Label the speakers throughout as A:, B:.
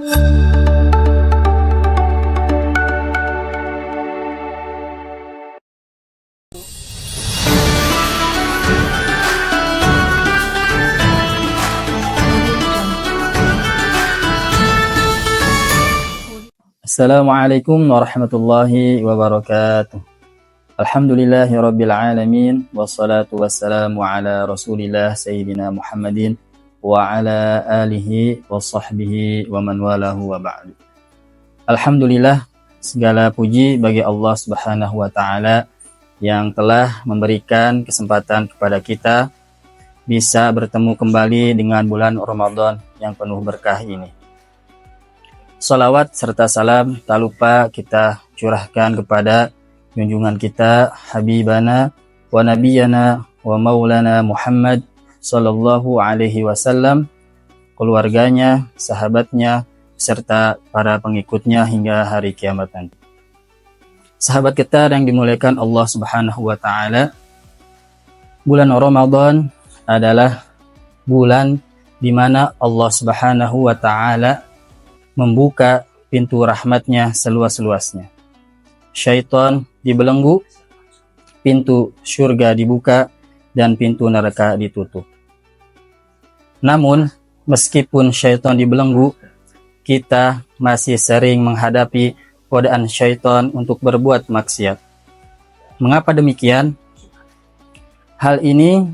A: Assalamualaikum warahmatullahi wabarakatuh. Alhamdulillahi rabbil alamin, wassalatu wassalamu ala rasulillah sayyidina Muhammadin wa ala alihi wa sahbihi wa man walahu wa ba'du. Alhamdulillah, segala puji bagi Allah subhanahu wa ta'ala yang telah memberikan kesempatan kepada kita bisa bertemu kembali dengan bulan Ramadan yang penuh berkah ini. Salawat serta salam tak lupa kita curahkan kepada junjungan kita Habibana wa Nabiyana wa Maulana Muhammad sallallahu alaihi wasallam, keluarganya, sahabatnya, serta para pengikutnya hingga hari kiamat nanti. Sahabat kita yang dimuliakan Allah subhanahu wa ta'ala, bulan Ramadan adalah bulan di mana Allah subhanahu wa ta'ala membuka pintu rahmatnya seluas-luasnya. Syaitan dibelenggu, pintu surga dibuka, dan pintu neraka ditutup. Namun, meskipun syaitan dibelenggu, kita masih sering menghadapi godaan syaitan untuk berbuat maksiat. Mengapa demikian? Hal ini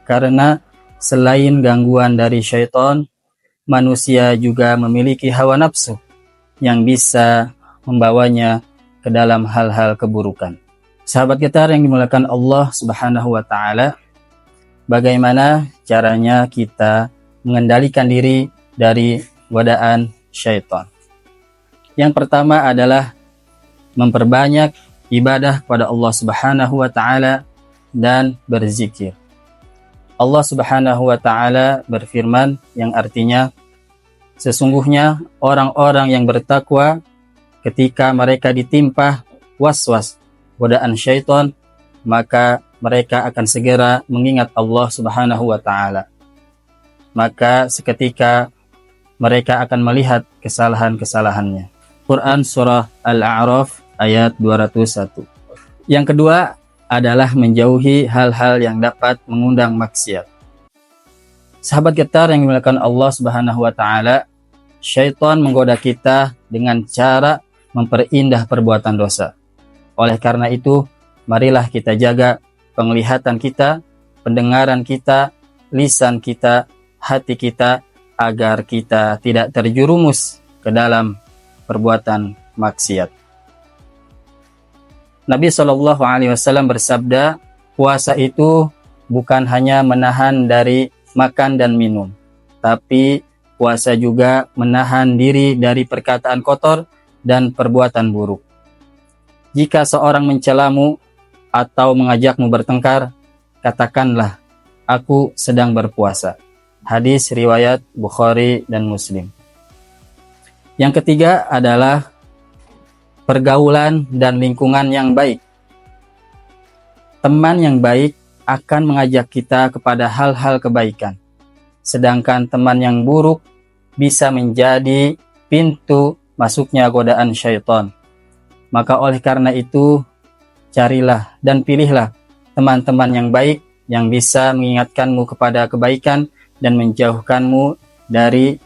A: karena selain gangguan dari syaitan, manusia juga memiliki hawa nafsu yang bisa membawanya ke dalam hal-hal keburukan. Sahabat kita yang dimuliakan Allah subhanahu wa ta'ala, bagaimana caranya kita mengendalikan diri dari godaan syaitan? Yang pertama adalah memperbanyak ibadah kepada Allah subhanahu wa ta'ala dan berzikir. Allah subhanahu wa ta'ala berfirman yang artinya, sesungguhnya orang-orang yang bertakwa ketika mereka ditimpa was-was godaan syaitan, maka mereka akan segera mengingat Allah subhanahu wa ta'ala. Maka seketika mereka akan melihat kesalahan-kesalahannya. Quran Surah Al-A'raf ayat 201. Yang kedua adalah menjauhi hal-hal yang dapat mengundang maksiat. Sahabat kita yang dimuliakan Allah subhanahu wa ta'ala, syaitan menggoda kita dengan cara memperindah perbuatan dosa. Oleh karena itu, marilah kita jaga penglihatan kita, pendengaran kita, lisan kita, hati kita, agar kita tidak terjerumus ke dalam perbuatan maksiat. Nabi SAW bersabda, puasa itu bukan hanya menahan dari makan dan minum, tapi puasa juga menahan diri dari perkataan kotor dan perbuatan buruk. Jika seorang mencelamu atau mengajakmu bertengkar, katakanlah, aku sedang berpuasa. Hadis riwayat Bukhari dan Muslim. Yang ketiga adalah pergaulan dan lingkungan yang baik. Teman yang baik akan mengajak kita kepada hal-hal kebaikan. Sedangkan teman yang buruk bisa menjadi pintu masuknya godaan syaitan. Maka oleh karena itu, carilah dan pilihlah teman-teman yang baik yang bisa mengingatkanmu kepada kebaikan dan menjauhkanmu dari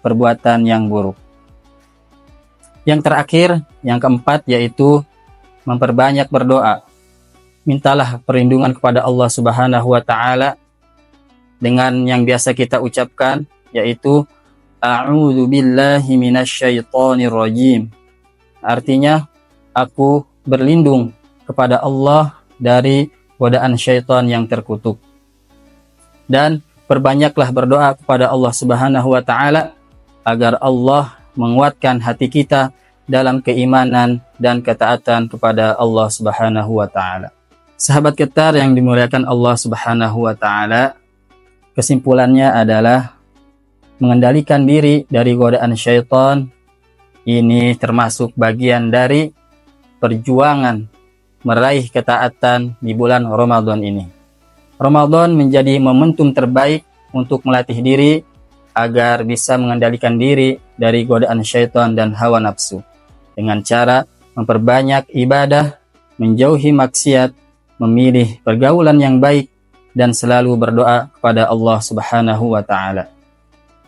A: perbuatan yang buruk. Yang terakhir, yang keempat, yaitu memperbanyak berdoa. Mintalah perlindungan kepada Allah subhanahu wa ta'ala dengan yang biasa kita ucapkan, yaitu A'udzu billahi minasyaitonir rajim. Artinya, aku berlindung kepada Allah dari godaan syaitan yang terkutuk. Dan perbanyaklah berdoa kepada Allah subhanahu wa ta'ala agar Allah menguatkan hati kita dalam keimanan dan ketaatan kepada Allah subhanahu wa ta'ala. Sahabat Qatar yang dimuliakan Allah subhanahu wa ta'ala, kesimpulannya adalah mengendalikan diri dari godaan syaitan. Ini termasuk bagian dari perjuangan meraih ketaatan di bulan Ramadan ini. Ramadan menjadi momentum terbaik untuk melatih diri agar bisa mengendalikan diri dari godaan syaitan dan hawa nafsu dengan cara memperbanyak ibadah, menjauhi maksiat, memilih pergaulan yang baik, dan selalu berdoa kepada Allah Subhanahu wa Ta'ala.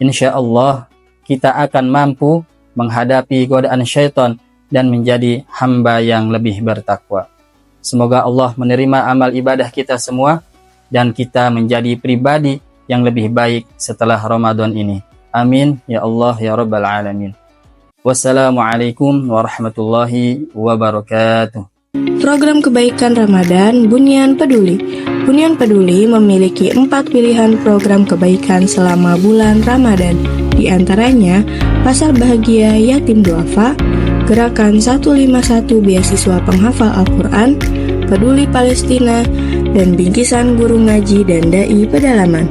A: Insya Allah kita akan mampu menghadapi godaan syaitan dan menjadi hamba yang lebih bertakwa. Semoga Allah menerima amal ibadah kita semua dan kita menjadi pribadi yang lebih baik setelah Ramadan ini. Amin ya Allah ya Rabbal Alamin. Wassalamualaikum warahmatullahi wabarakatuh.
B: Program kebaikan Ramadan Bunyan Peduli. Bunyan Peduli memiliki 4 pilihan program kebaikan selama bulan Ramadan. Di antaranya, Pasar Bahagia Yatim Duafa, Gerakan 151 Beasiswa Penghafal Al-Quran, Peduli Palestina, dan Bingkisan Guru Ngaji dan Dai Pedalaman.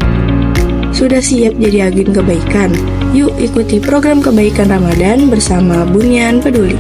B: Sudah siap jadi agen kebaikan? Yuk ikuti program kebaikan Ramadan bersama Bunyan Peduli.